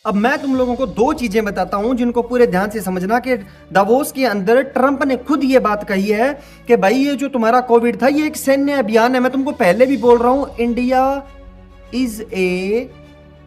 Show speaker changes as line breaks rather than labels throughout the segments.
अब मैं तुम लोगों को दो चीजें बताता हूं जिनको पूरे ध्यान से समझना कि दावोस के अंदर ट्रंप ने खुद ये बात कही है कि भाई ये जो तुम्हारा कोविड था ये एक सैन्य अभियान है। मैं तुमको पहले भी बोल रहा हूं, India is a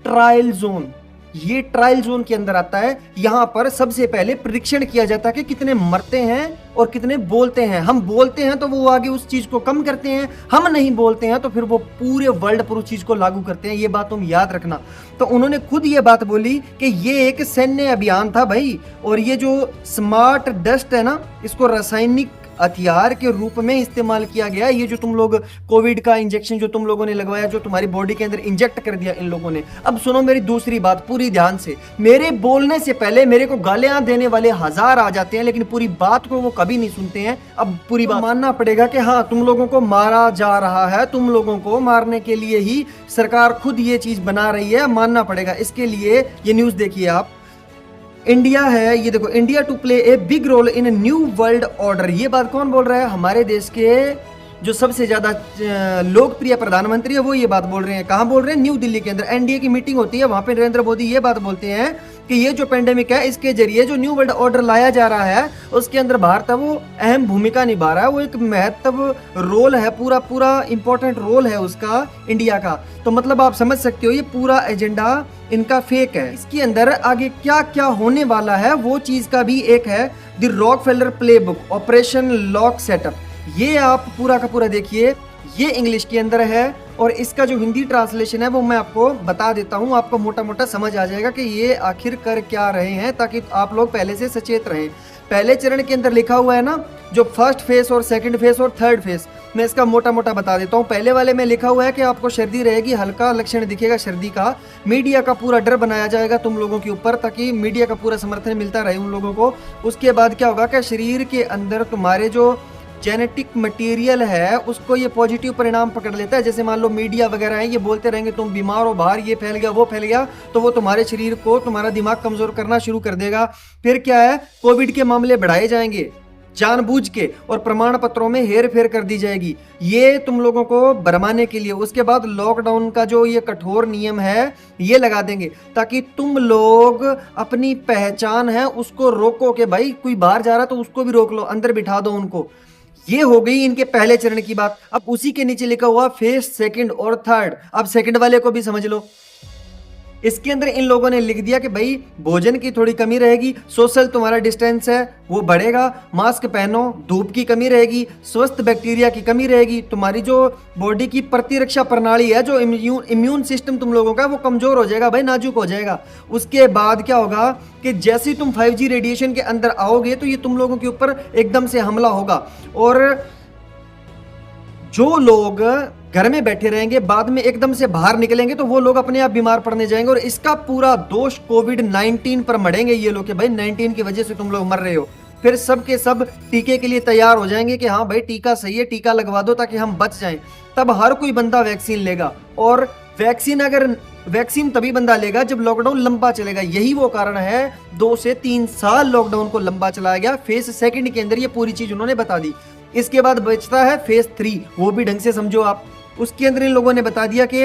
trial zone. ये ट्रायल जोन के अंदर आता है। यहां पर सबसे पहले परीक्षण किया जाता है कि कितने मरते हैं और कितने बोलते हैं। हम बोलते हैं तो वो आगे उस चीज को कम करते हैं, हम नहीं बोलते हैं तो फिर वो पूरे वर्ल्ड पर उस चीज को लागू करते हैं। ये बात तुम याद रखना। तो उन्होंने खुद ये बात बोली कि ये एक सैन्य अभियान था भाई। और ये जो स्मार्ट डस्ट है ना, इसको रासायनिक हथियार के रूप में इस्तेमाल किया गया। ये जो तुम लोग कोविड का इंजेक्शन जो तुम लोगों ने लगवाया, जो तुम्हारी बॉडी के अंदर इंजेक्ट कर दिया इन लोगों ने। अब सुनो मेरी दूसरी बात पूरी ध्यान से। मेरे बोलने से पहले मेरे को गालियां देने वाले हजार आ जाते हैं, लेकिन पूरी बात को वो कभी नहीं सुनते हैं। अब पूरी बात मानना पड़ेगा कि हाँ, तुम लोगों को मारा जा रहा है, तुम लोगों को मारने के लिए ही सरकार खुद ये चीज बना रही है, मानना पड़ेगा। इसके लिए ये न्यूज देखिए आप। इंडिया है, ये देखो, India to play a big role in new world order. ये बात कौन बोल रहा है? हमारे देश के जो सबसे ज्यादा लोकप्रिय प्रधानमंत्री है वो ये बात बोल रहे हैं। कहां बोल रहे हैं? न्यू दिल्ली के अंदर एनडीए की मीटिंग होती है, वहां पे नरेंद्र मोदी ये बात बोलते हैं कि ये जो पेंडेमिक है इसके जरिए जो न्यू वर्ल्ड ऑर्डर लाया जा रहा है उसके अंदर भारत है वो अहम भूमिका निभा रहा है। वो एक महत्व रोल है, पूरा पूरा इंपॉर्टेंट रोल है उसका, इंडिया का। तो मतलब आप समझ सकते हो ये पूरा एजेंडा इनका फेक है। इसके अंदर आगे क्या क्या होने वाला है वो चीज का भी एक है, the Rockefeller playbook operation lock setup. ये आप पूरा का पूरा देखिए। ये इंग्लिश के अंदर है और इसका जो हिंदी ट्रांसलेशन है वो मैं आपको बता देता हूँ। आपको मोटा मोटा समझ आ जाएगा कि ये आखिर कर क्या रहे हैं, ताकि आप लोग पहले से सचेत रहें। पहले चरण के अंदर लिखा हुआ है ना, जो फर्स्ट फेज और सेकंड फेज और थर्ड फेज, मैं इसका मोटा मोटा बता देता हूँ। पहले वाले में लिखा हुआ है कि आपको सर्दी रहेगी, हल्का लक्षण दिखेगा सर्दी का। मीडिया का पूरा डर बनाया जाएगा तुम लोगों के ऊपर, ताकि मीडिया का पूरा समर्थन मिलता रहे उन लोगों को। उसके बाद क्या होगा कि शरीर के अंदर तुम्हारे जो जेनेटिक मटेरियल है उसको ये पॉजिटिव परिणाम पकड़ लेता है। जैसे मान लो मीडिया वगैरह है, ये बोलते रहेंगे तुम बीमार हो, बाहर ये फैल गया वो फैल गया, तो वो तुम्हारे शरीर को, तुम्हारा दिमाग कमजोर करना शुरू कर देगा। फिर क्या है, कोविड के मामले बढ़ाए जाएंगे जानबूझ के, और प्रमाण पत्रों में हेर फेर कर दी जाएगी, ये तुम लोगों को भरमाने के लिए। उसके बाद लॉकडाउन का जो ये कठोर नियम है ये लगा देंगे, ताकि तुम लोग अपनी पहचान है उसको रोको कि भाई कोई बाहर जा रहा तो उसको भी रोक लो, अंदर बिठा दो उनको। ये हो गई इनके पहले चरण की बात। अब उसी के नीचे लिखा हुआ फेज सेकंड और थर्ड। अब सेकंड वाले को भी समझ लो। इसके अंदर इन लोगों ने लिख दिया कि भाई भोजन की थोड़ी कमी रहेगी, सोशल तुम्हारा डिस्टेंस है वो बढ़ेगा, मास्क पहनो, धूप की कमी रहेगी, स्वस्थ बैक्टीरिया की कमी रहेगी, तुम्हारी जो बॉडी की प्रतिरक्षा प्रणाली है, जो इम्यून सिस्टम तुम लोगों का वो कमजोर हो जाएगा भाई, नाजुक हो जाएगा। उसके बाद क्या होगा कि जैसे ही तुम 5G रेडिएशन के अंदर आओगे तो ये तुम लोगों के ऊपर एकदम से हमला होगा। और जो लोग घर में बैठे रहेंगे बाद में एकदम से बाहर निकलेंगे तो वो लोग अपने आप बीमार पड़ने जाएंगे, और इसका पूरा दोष कोविड-19 पर मढ़ेंगे ये लोग कि भाई 19 की वजह से तुम लोग मर रहे हो। फिर सब के सब टीके के लिए तैयार हो जाएंगे कि हाँ भाई टीका सही है, टीका लगवा दो ताकि हम बच जाएं। तब हर कोई बंदा वैक्सीन लेगा, और वैक्सीन तभी बंदा लेगा जब लॉकडाउन लंबा चलेगा। यही वो कारण है 2 से 3 साल लॉकडाउन को लंबा चलाया गया। फेज सेकंड के अंदर ये पूरी चीज उन्होंने बता दी। इसके बाद बचता है फेज 3, वो भी ढंग से समझो आप। उसके अंदर इन लोगों ने बता दिया कि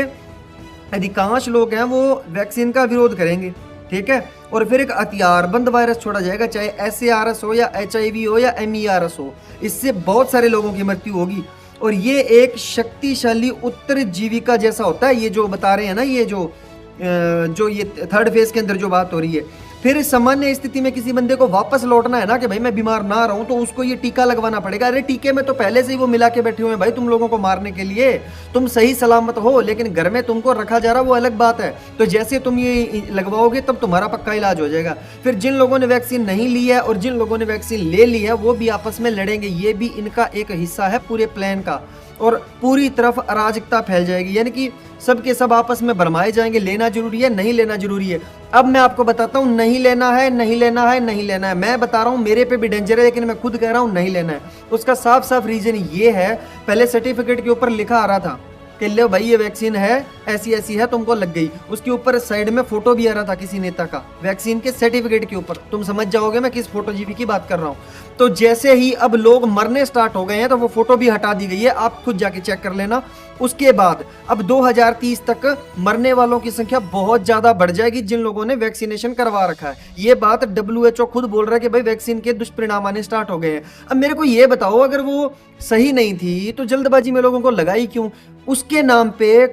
अधिकांश लोग हैं वो वैक्सीन का विरोध करेंगे, ठीक है, और फिर एक हथियारबंद वायरस छोड़ा जाएगा, चाहे SARS हो या HIV हो या MERS हो। इससे बहुत सारे लोगों की मृत्यु होगी, और ये एक शक्तिशाली उत्तरजीविका जैसा होता है। ये जो बता रहे हैं ना, ये जो ये थर्ड फेज के अंदर जो बात हो रही है। फिर सामान्य स्थिति में किसी बंदे को वापस लौटना है ना कि भाई मैं बीमार ना रहूं, तो उसको ये टीका लगवाना पड़ेगा। अरे टीके में तो पहले से ही वो मिला के बैठे हुए हैं भाई तुम लोगों को मारने के लिए। तुम सही सलामत हो, लेकिन घर में तुमको रखा जा रहा वो अलग बात है। तो जैसे तुम ये लगवाओगे तब तुम्हारा पक्का इलाज हो जाएगा। फिर जिन लोगों ने वैक्सीन नहीं ली है और जिन लोगों ने वैक्सीन ले ली है वो भी आपस में लड़ेंगे। ये भी इनका एक हिस्सा है पूरे प्लान का, और पूरी तरफ अराजकता फैल जाएगी, यानी कि सबके सब आपस में भरमाए जाएंगे। लेना जरूरी है, नहीं लेना जरूरी है। अब मैं आपको बताता हूँ, नहीं लेना है, नहीं लेना है, नहीं लेना है। मैं बता रहा हूँ मेरे पे भी डेंजर है, लेकिन मैं खुद कह रहा हूँ नहीं लेना है। उसका साफ साफ रीजन ये है, पहले सर्टिफिकेट के ऊपर लिखा आ रहा था कि लो भाई ये वैक्सीन है, ऐसी ऐसी है, तुमको लग गई। उसके ऊपर साइड में फोटो भी आ रहा था किसी नेता का वैक्सीन के सर्टिफिकेट के ऊपर। तुम समझ जाओगे मैं किस फोटो जीबी की बात कर रहा हूँ। तो जैसे ही अब लोग मरने स्टार्ट हो गए हैं तो वो फोटो भी हटा दी गई है, आप खुद जाके चेक कर लेना। उसके बाद अब 2030 तक मरने वालों की संख्या बहुत ज्यादा बढ़ जाएगी जिन लोगों ने वैक्सीनेशन करवा रखा है। ये बात WHO खुद बोल रहा है कि भाई वैक्सीन के दुष्परिणाम आने स्टार्ट हो गए हैं। अब मेरे को ये बताओ, अगर वो सही नहीं थी तो जल्दबाजी में लोगों को लगाई क्यों? उसके नाम पे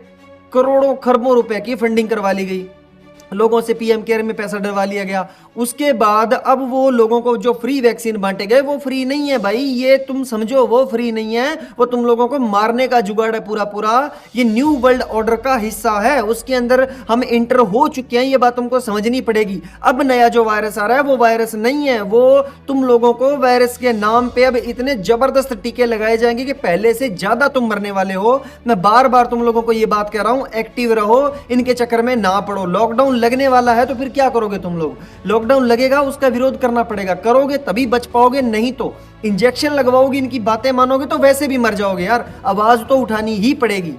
करोड़ों खरबों रुपए की फंडिंग करवा ली गई, लोगों से पीएम केयर में पैसा डलवा लिया गया। उसके बाद अब वो लोगों को जो फ्री वैक्सीन बांटे गए वो फ्री नहीं है भाई, ये तुम समझो, वो फ्री नहीं है, वो तुम लोगों को मारने का जुगाड़ है पूरा पूरा। ये न्यू वर्ल्ड ऑर्डर का हिस्सा है, उसके अंदर हम इंटर हो चुके हैं, ये बात तुमको समझनी पड़ेगी। अब नया जो वायरस आ रहा है वो वायरस नहीं है, वो तुम लोगों को वायरस के नाम पे अब इतने जबरदस्त टीके लगाए जाएंगे कि पहले से ज्यादा तुम मरने वाले हो। मैं बार बार तुम लोगों को ये बात कह रहा हूं, एक्टिव रहो, इनके चक्कर में ना पड़ो। लॉकडाउन लगने वाला है तो फिर क्या करोगे तुम लोग? लॉकडाउन लगेगा, उसका विरोध करना पड़ेगा, करोगे तभी बच पाओगे, नहीं तो इंजेक्शन लगवाओगे, इनकी बातें मानोगे तो वैसे भी मर जाओगे यार। आवाज तो उठानी ही पड़ेगी।